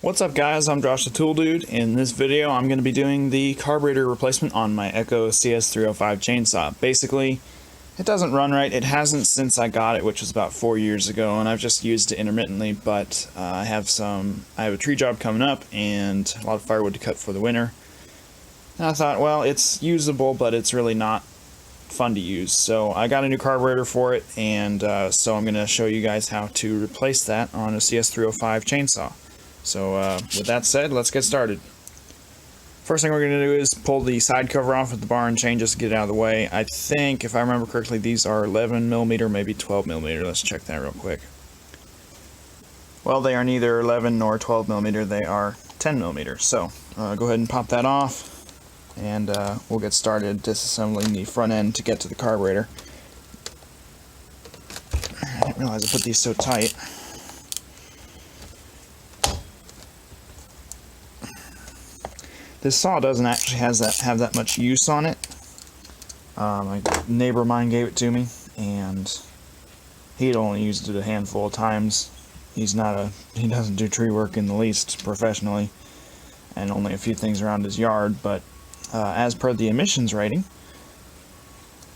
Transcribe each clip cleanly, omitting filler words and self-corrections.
What's up guys, I'm Josh the Tool Dude. In this video I'm going to be doing the carburetor replacement on my Echo CS305 chainsaw. Basically, it doesn't run right. It hasn't since I got it, which was about 4 years ago, and I've just used it intermittently, but I have a tree job coming up and a lot of firewood to cut for the winter. And I thought, well, it's usable, but it's really not fun to use. So I got a new carburetor for it, and so I'm going to show you guys how to replace that on a CS305 chainsaw. So with that said, let's get started. First thing we're going to do is pull the side cover off with the bar and chain just to get it out of the way. I think, if I remember correctly, these are 11mm, maybe 12mm. Let's check that real quick. Well, they are neither 11 nor 12mm, they are 10mm. So go ahead and pop that off, and we'll get started disassembling the front end to get to the carburetor. I didn't realize I put these so tight. This saw doesn't actually have that much use on it. A neighbor of mine gave it to me, and he'd only used it a handful of times. He doesn't do tree work in the least professionally, and only a few things around his yard. But as per the emissions rating,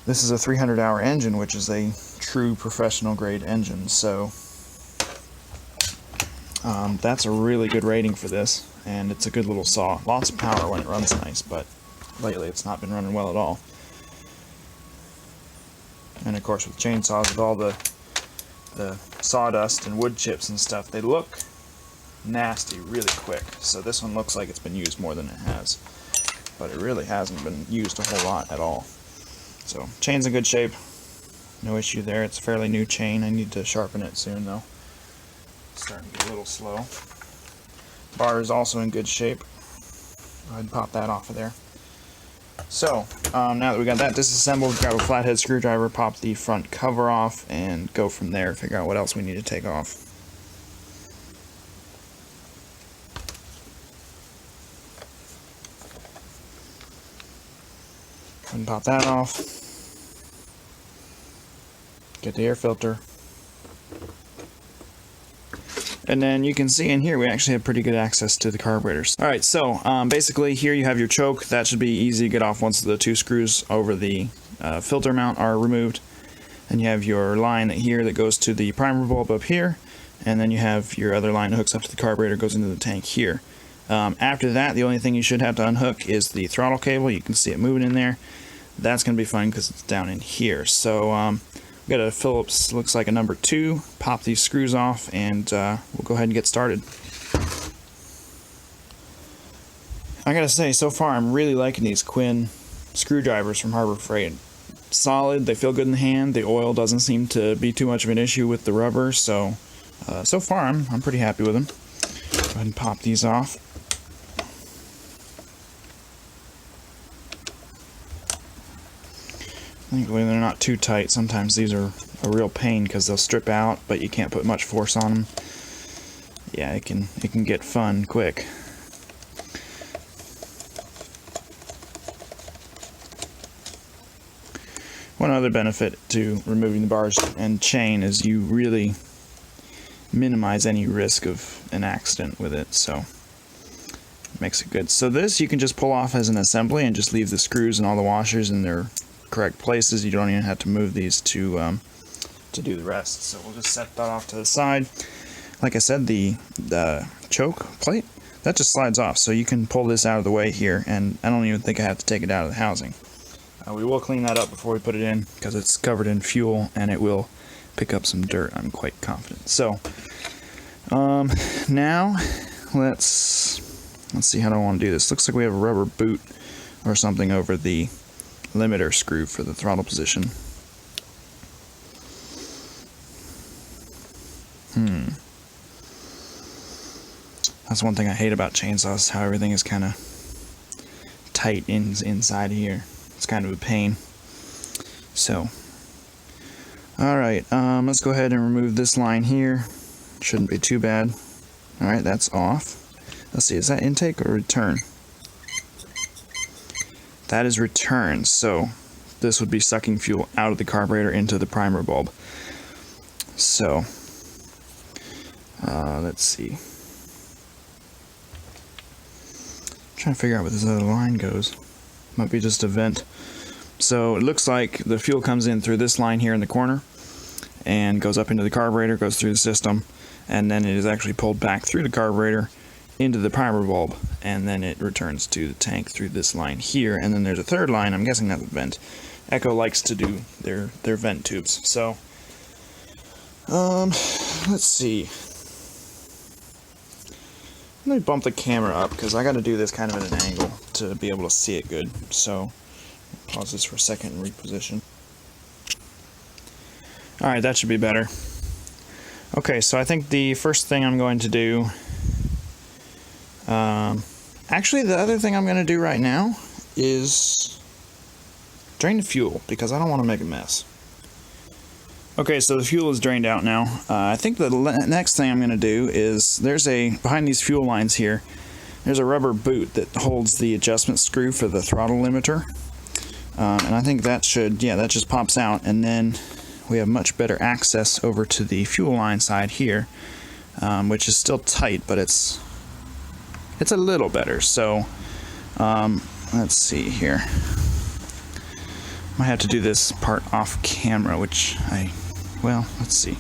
this is a 300-hour engine, which is a true professional grade engine. So that's a really good rating for this. And it's a good little saw. Lots of power when it runs nice, but lately it's not been running well at all. And of course with chainsaws, with all the sawdust and wood chips and stuff, they look nasty really quick. So this one looks like it's been used more than it has. But it really hasn't been used a whole lot at all. So, chain's in good shape. No issue there. It's a fairly new chain. I need to sharpen it soon though. It's starting to get a little slow. Bar is also in good shape. Go ahead and pop that off of there. So, now that we got that disassembled, grab a flathead screwdriver, pop the front cover off, and go from there, figure out what else we need to take off. Go ahead and pop that off. Get the air filter. And then you can see in here we actually have pretty good access to the carburetors. Alright, so basically here you have your choke. That should be easy to get off once the two screws over the filter mount are removed. And you have your line here that goes to the primer bulb up here. And then you have your other line that hooks up to the carburetor, goes into the tank here. After that, the only thing you should have to unhook is the throttle cable. You can see it moving in there. That's going to be fun because it's down in here. So we've got a Phillips, looks like a number 2. Pop these screws off, and we'll go ahead and get started. I gotta say, so far I'm really liking these Quinn screwdrivers from Harbor Freight. Solid, they feel good in the hand. The oil doesn't seem to be too much of an issue with the rubber, so so far I'm pretty happy with them. Go ahead and pop these off. Thankfully they're not too tight. Sometimes these are a real pain because they'll strip out, but you can't put much force on them. Yeah, it can get fun quick. One other benefit to removing the bars and chain is you really minimize any risk of an accident with it, so it makes it good. So this you can just pull off as an assembly and just leave the screws and all the washers in their correct places. You don't even have to move these to do the rest. So we'll just set that off to the side. Like I said, the choke plate, that just slides off, so you can pull this out of the way here, and I don't even think I have to take it out of the housing. We will clean that up before we put it in because it's covered in fuel and it will pick up some dirt, I'm quite confident. So now let's see, how do I want to do this? Looks like we have a rubber boot or something over the limiter screw for the throttle position. That's one thing I hate about chainsaws, how everything is kind of tight inside here. It's kind of a pain. So, alright, let's go ahead and remove this line here. Shouldn't be too bad. Alright, that's off. Let's see, is that intake or return? That is return, so this would be sucking fuel out of the carburetor into the primer bulb. So, let's see. trying to figure out where this other line goes. Might be just a vent. So it looks like the fuel comes in through this line here in the corner and goes up into the carburetor, goes through the system, and then it is actually pulled back through the carburetor into the primer bulb, and then it returns to the tank through this line here. And then there's a third line, I'm guessing that's a vent. Echo likes to do their vent tubes. So let's see. Let me bump the camera up because I got to do this kind of at an angle to be able to see it good. So pause this for a second and reposition. Alright, that should be better. Okay, so I think the first thing I'm going to do, actually the other thing I'm going to do right now is drain the fuel because I don't want to make a mess. Okay, so the fuel is drained out now. I think the next thing I'm going to do is, behind these fuel lines here, there's a rubber boot that holds the adjustment screw for the throttle limiter. And I think that that just pops out, and then we have much better access over to the fuel line side here, which is still tight, but it's a little better. So let's see here. Might have to do this part off camera, which let's see.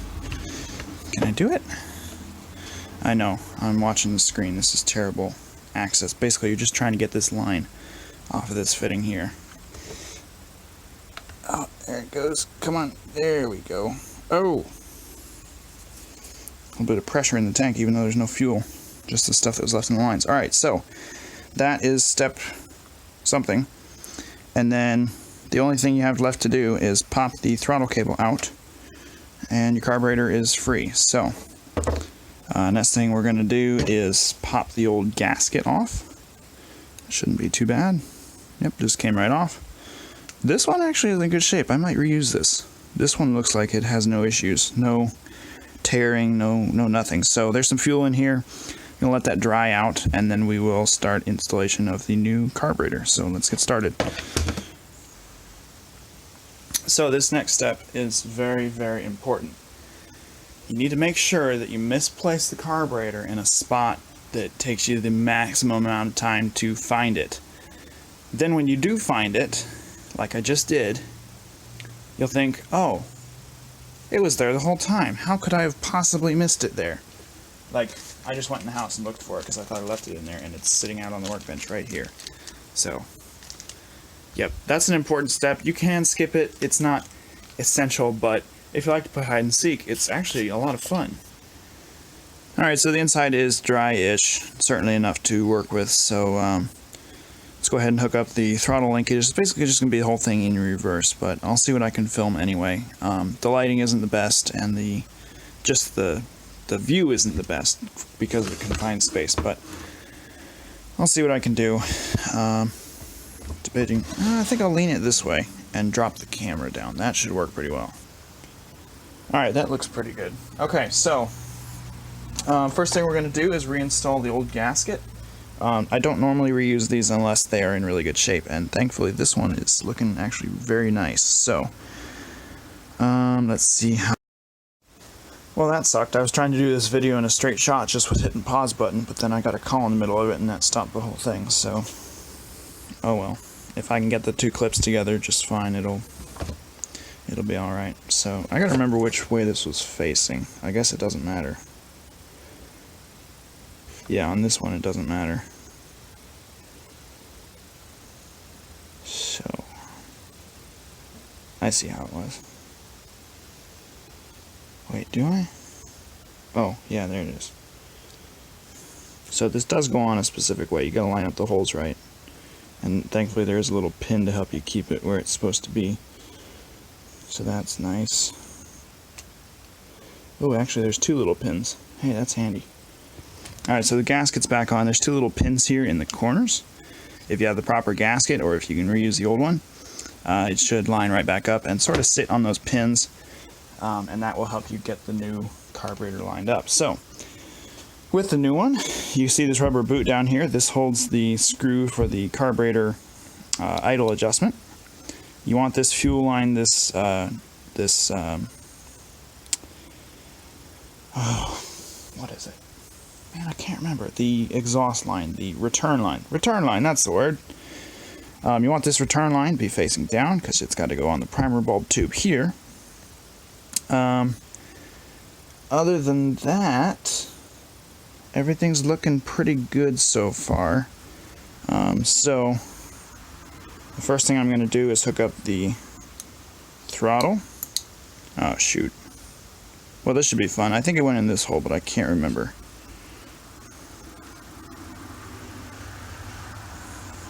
Can I do it? I know, I'm watching the screen. This is terrible access. Basically, you're just trying to get this line off of this fitting here. Oh, there it goes. Come on. There we go. Oh! A little bit of pressure in the tank, even though there's no fuel. Just the stuff that was left in the lines. Alright, so that is step something. And then the only thing you have left to do is pop the throttle cable out, and your carburetor is free. So, next thing we're going to do is pop the old gasket off. Shouldn't be too bad. Yep, just came right off. This one actually is in good shape. I might reuse this. This one looks like it has no issues. No tearing, no nothing. So there's some fuel in here. I'm going to let that dry out, and then we will start installation of the new carburetor. So let's get started. So this next step is very, very important. You need to make sure that you misplace the carburetor in a spot that takes you the maximum amount of time to find it. Then when you do find it, like I just did, you'll think, oh, it was there the whole time. How could I have possibly missed it there? Like, I just went in the house and looked for it because I thought I left it in there, and it's sitting out on the workbench right here. So, yep, that's an important step. You can skip it. It's not essential, but if you like to play hide and seek, it's actually a lot of fun. Alright, so the inside is dry-ish, certainly enough to work with, so let's go ahead and hook up the throttle linkage. It's basically just going to be the whole thing in reverse, but I'll see what I can film anyway. The lighting isn't the best, and the view isn't the best because of the confined space, but I'll see what I can do. Debating, I think I'll lean it this way and drop the camera down. That should work pretty well. Alright, that looks pretty good. Okay, so first thing we're going to do is reinstall the old gasket. I don't normally reuse these unless they are in really good shape, and thankfully this one is looking actually very nice. So let's see how. Well, that sucked. I was trying to do this video in a straight shot just with hitting pause button, but then I got a call in the middle of it and that stopped the whole thing. So oh well, if I can get the two clips together just fine, it'll be alright. So I gotta remember which way this was facing. I guess it doesn't matter. Yeah, on this one it doesn't matter. So I see how it was. Wait, do I? Oh, yeah, there it is. So this does go on a specific way. You gotta line up the holes right. And thankfully there is a little pin to help you keep it where it's supposed to be. So that's nice. Oh, actually there's two little pins. Hey, that's handy. Alright, so the gasket's back on. There's two little pins here in the corners. If you have the proper gasket, or if you can reuse the old one, it should line right back up and sort of sit on those pins, and that will help you get the new carburetor lined up. So, with the new one, you see this rubber boot down here. This holds the screw for the carburetor idle adjustment. You want this fuel line, what is it? man, I can't remember, the exhaust line, the return line. Return line, that's the word. You want this return line to be facing down because it's got to go on the primer bulb tube here. Other than that, everything's looking pretty good so far. So the first thing I'm going to do is hook up the throttle. Oh, shoot. Well, this should be fun. I think it went in this hole, but I can't remember.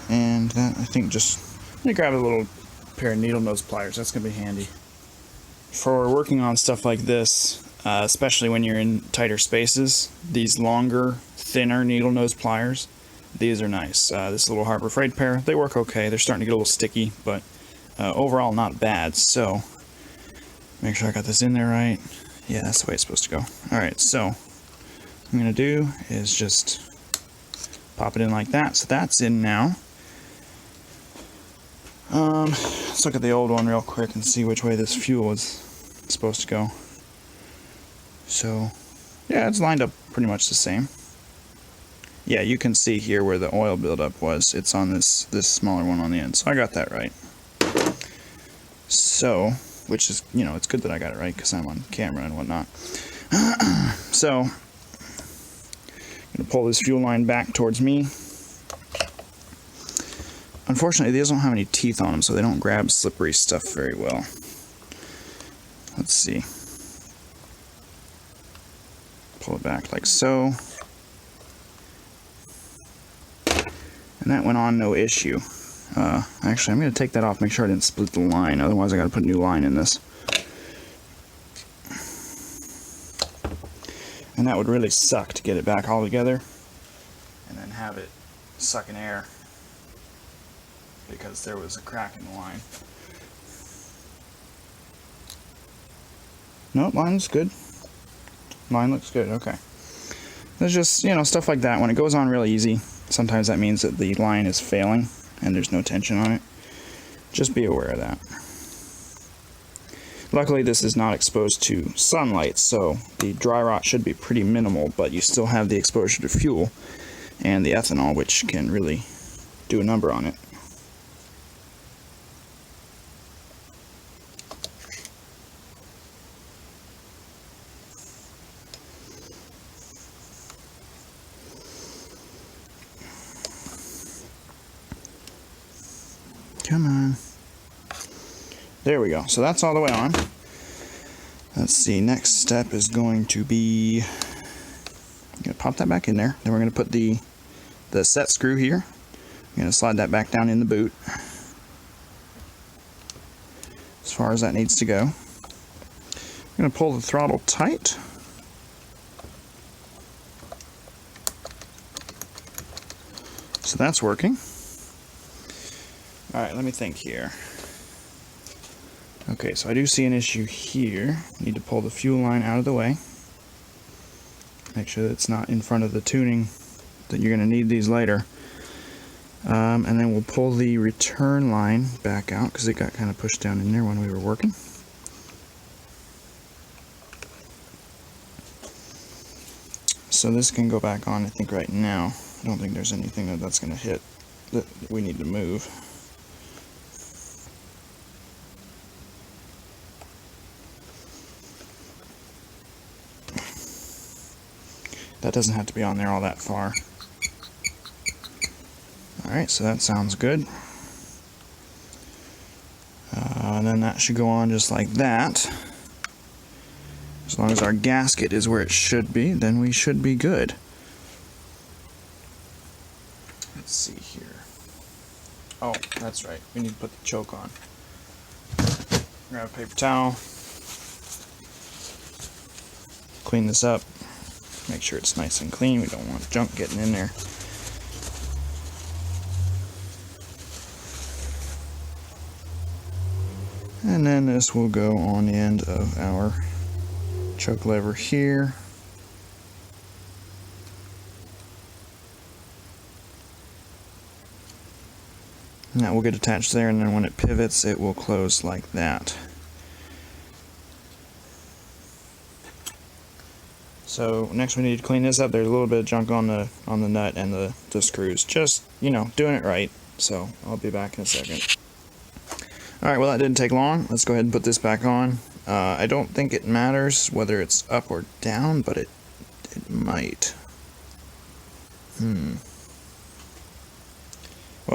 And that, I think, just... I'm going to grab a little pair of needle nose pliers. That's going to be handy. For working on stuff like this, especially when you're in tighter spaces, these longer, thinner needle nose pliers, these are nice. This little Harbor Freight pair, they work okay. They're starting to get a little sticky, but overall not bad. So, make sure I got this in there right. Yeah, that's the way it's supposed to go. Alright, so what I'm going to do is just pop it in like that. So that's in now. Let's look at the old one real quick and see which way this fuel is supposed to go. So, yeah, it's lined up pretty much the same. Yeah, you can see here where the oil buildup was. It's on this smaller one on the end. So I got that right. So, which is, you know, it's good that I got it right because I'm on camera and whatnot. So, I'm going to pull this fuel line back towards me. Unfortunately, these don't have any teeth on them, so they don't grab slippery stuff very well. Let's see. Pull it back like so. And that went on no issue. Actually, I'm going to take that off, make sure I didn't split the line, otherwise I got to put a new line in this. And that would really suck to get it back all together and then have it sucking air because there was a crack in the line. No, line looks good. Line looks good, okay. There's just, you know, stuff like that. When it goes on really easy, sometimes that means that the line is failing and there's no tension on it. Just be aware of that. Luckily, this is not exposed to sunlight, so the dry rot should be pretty minimal, but you still have the exposure to fuel and the ethanol, which can really do a number on it. Come on. There we go. So that's all the way on. Let's see. Next step is going to be... I'm going to pop that back in there. Then we're going to put the set screw here. I'm going to slide that back down in the boot. As far as that needs to go. I'm going to pull the throttle tight. So that's working. Alright, let me think here. Okay, so I do see an issue here. Need to pull the fuel line out of the way. Make sure that it's not in front of the tuning, that you're going to need these later. And then we'll pull the return line back out because it got kind of pushed down in there when we were working. So this can go back on, I think, right now. I don't think there's anything that's going to hit that we need to move. That doesn't have to be on there all that far. Alright, so that sounds good. And then that should go on just like that. As long as our gasket is where it should be, then we should be good. Let's see here. Oh, that's right. We need to put the choke on. Grab a paper towel. Clean this up. Make sure it's nice and clean. We don't want junk getting in there. And then this will go on the end of our choke lever here. And that will get attached there, and then when it pivots, it will close like that. So next we need to clean this up. There's a little bit of junk on the nut and the screws. Just, you know, doing it right. So I'll be back in a second. Alright, well that didn't take long. Let's go ahead and put this back on. I don't think it matters whether it's up or down, but it might. Well,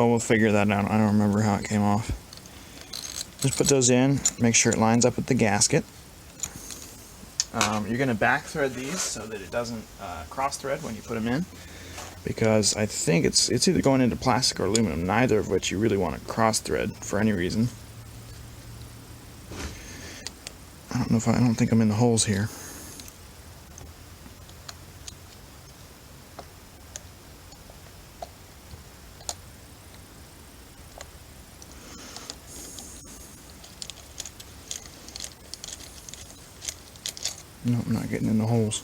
we'll figure that out. I don't remember how it came off. Just put those in, make sure it lines up with the gasket. You're going to back thread these so that it doesn't cross thread when you put them in, because I think it's either going into plastic or aluminum, neither of which you really want to cross thread for any reason. I don't think I'm in the holes here. No, I'm not getting in the holes.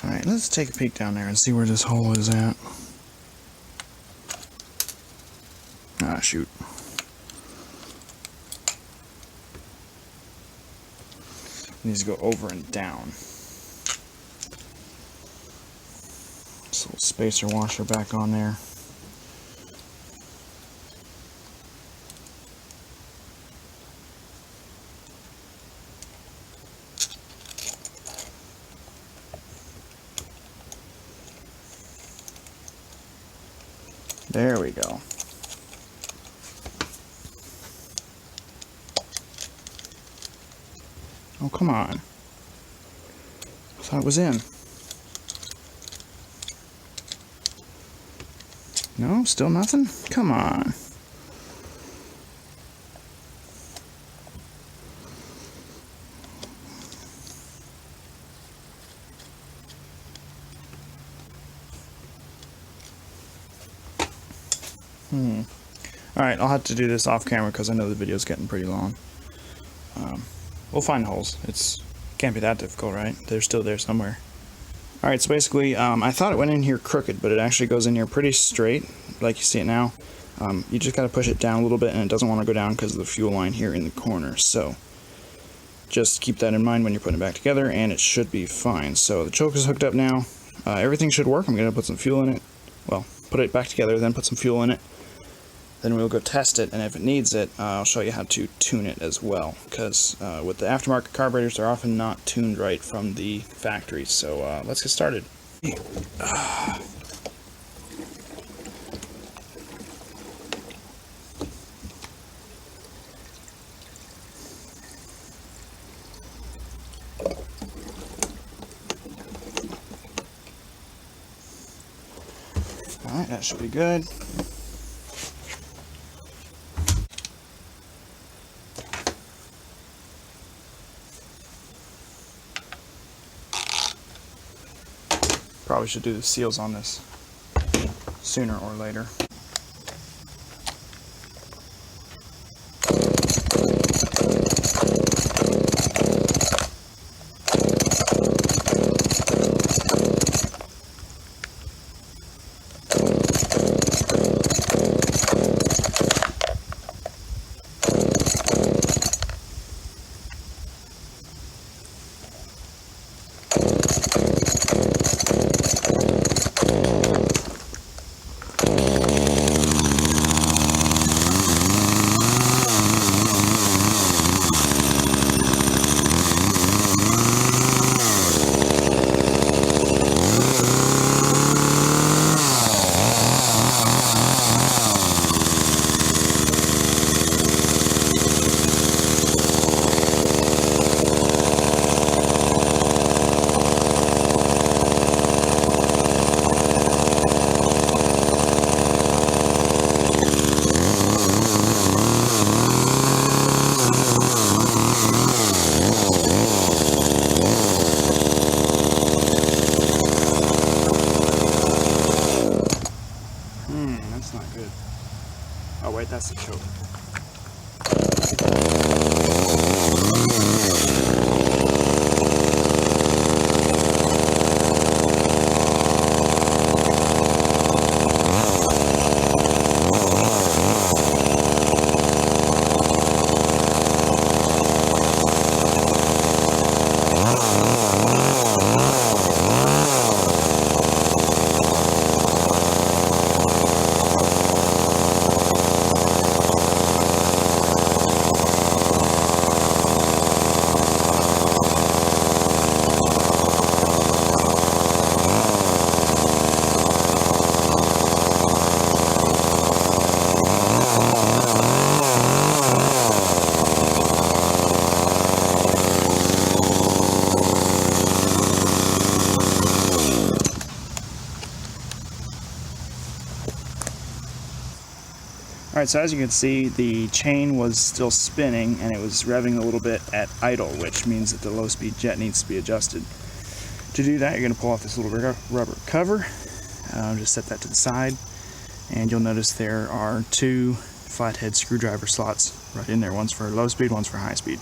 Alright, let's take a peek down there and see where this hole is at. Ah, shoot. It needs to go over and down. This little spacer washer back on there. There we go. Oh, come on. I thought it was in. No, still nothing? Come on. Alright, I'll have to do this off camera because I know the video's getting pretty long. We'll find holes. It can't be that difficult, right? They're still there somewhere. Alright, so basically, I thought it went in here crooked, but it actually goes in here pretty straight, like you see it now. You just gotta push it down a little bit, and it doesn't want to go down because of the fuel line here in the corner. So, just keep that in mind when you're putting it back together, and it should be fine. So, the choke is hooked up now. Everything should work. I'm gonna put some fuel in it. Well, put it back together, then put some fuel in it. Then we'll go test it, and if it needs it, I'll show you how to tune it as well. Because with the aftermarket carburetors, they're often not tuned right from the factory. So let's get started. Alright, that should be good. Probably should do the seals on this sooner or later. Alright, so as you can see, the chain was still spinning and it was revving a little bit at idle, which means that the low speed jet needs to be adjusted. To do that, you're going to pull off this little rubber cover, just set that to the side, and you'll notice there are two flathead screwdriver slots right in there, one's for low speed, one's for high speed.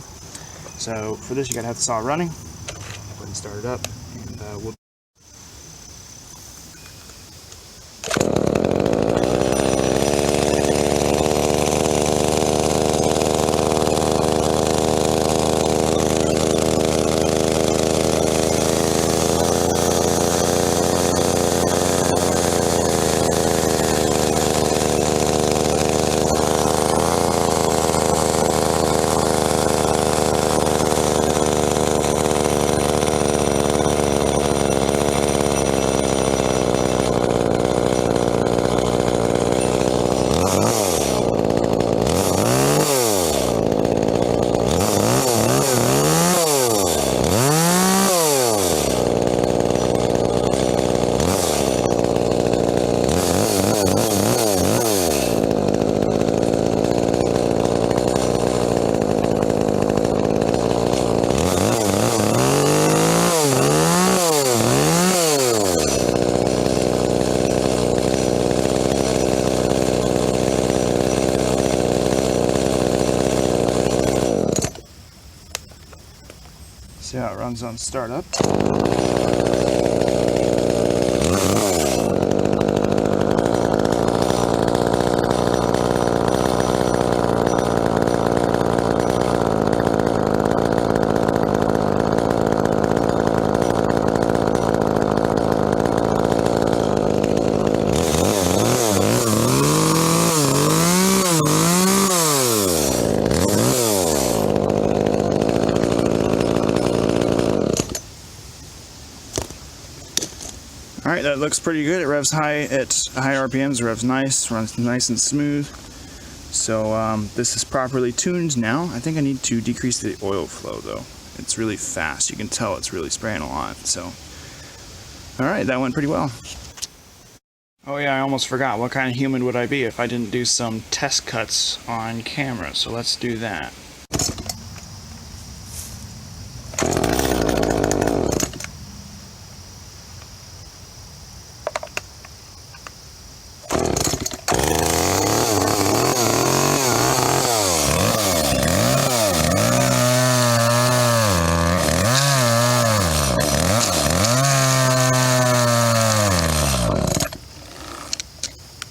So for this, you're going to have the saw running. Go ahead and start it up, and we'll see how it runs on startup. Alright, that looks pretty good. It revs high at high RPMs, it revs nice, runs nice and smooth. So this is properly tuned now. I think I need to decrease the oil flow though. It's really fast. You can tell it's really spraying a lot. So, alright, that went pretty well. Oh yeah, I almost forgot. What kind of human would I be if I didn't do some test cuts on camera? So let's do that.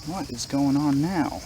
What is going on now?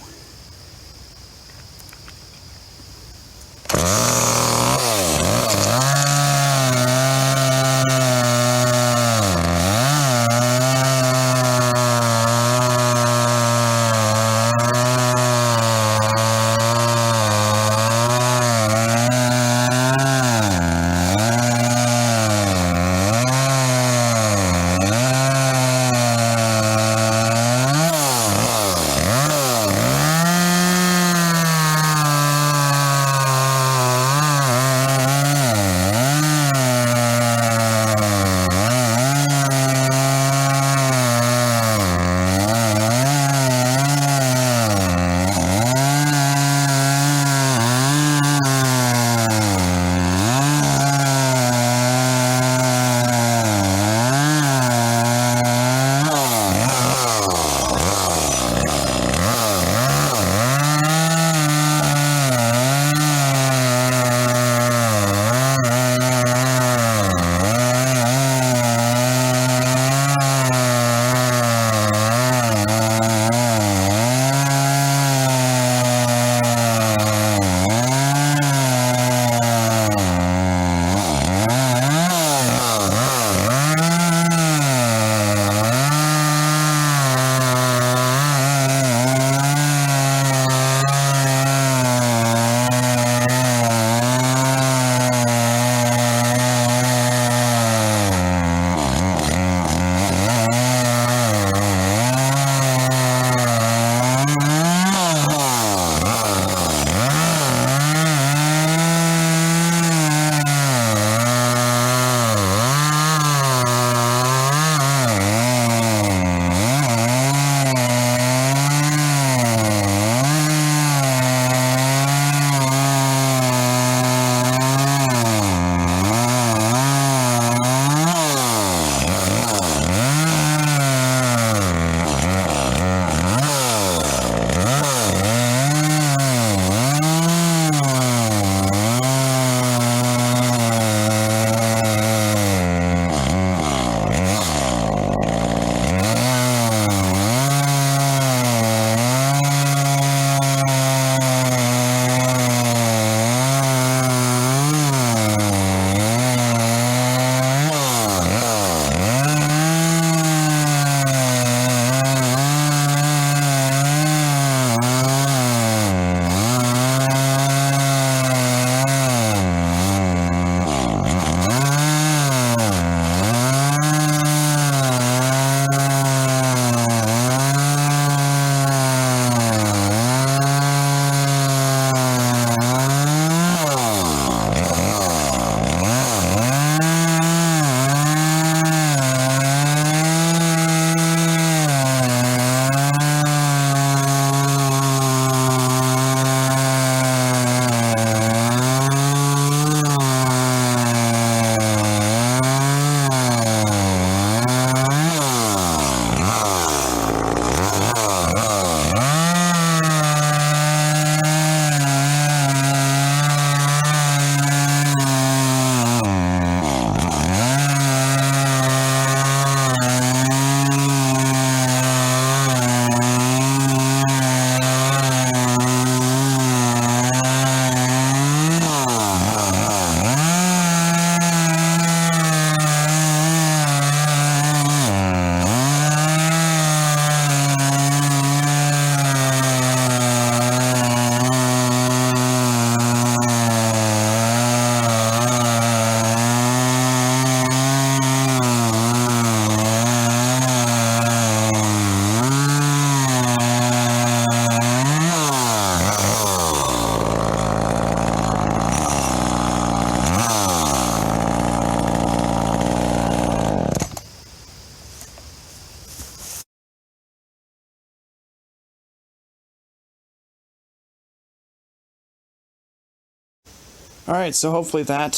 Alright, so hopefully that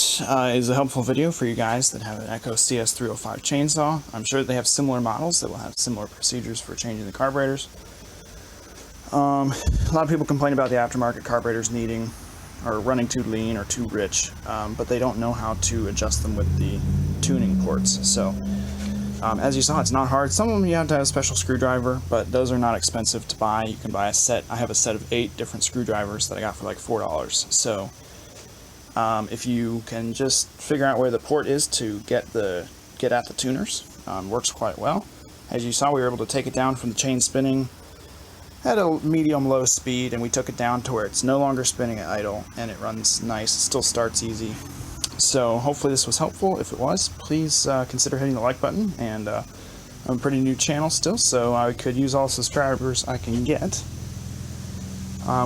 is a helpful video for you guys that have an Echo CS305 chainsaw. I'm sure they have similar models that will have similar procedures for changing the carburetors. A lot of people complain about the aftermarket carburetors needing or running too lean or too rich, but they don't know how to adjust them with the tuning ports. So as you saw, it's not hard. Some of them you have to have a special screwdriver, but those are not expensive to buy. You can buy a set. I have a set of 8 different screwdrivers that I got for like $4. So if you can just figure out where the port is to get at the tuners, works quite well. As you saw, we were able to take it down from the chain spinning at a medium-low speed, and we took it down to where it's no longer spinning at idle, and it runs nice. It still starts easy. So hopefully this was helpful. If it was, please consider hitting the like button. And I'm a pretty new channel still, so I could use all the subscribers I can get.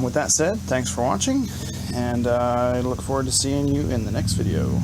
With that said, thanks for watching, and I look forward to seeing you in the next video.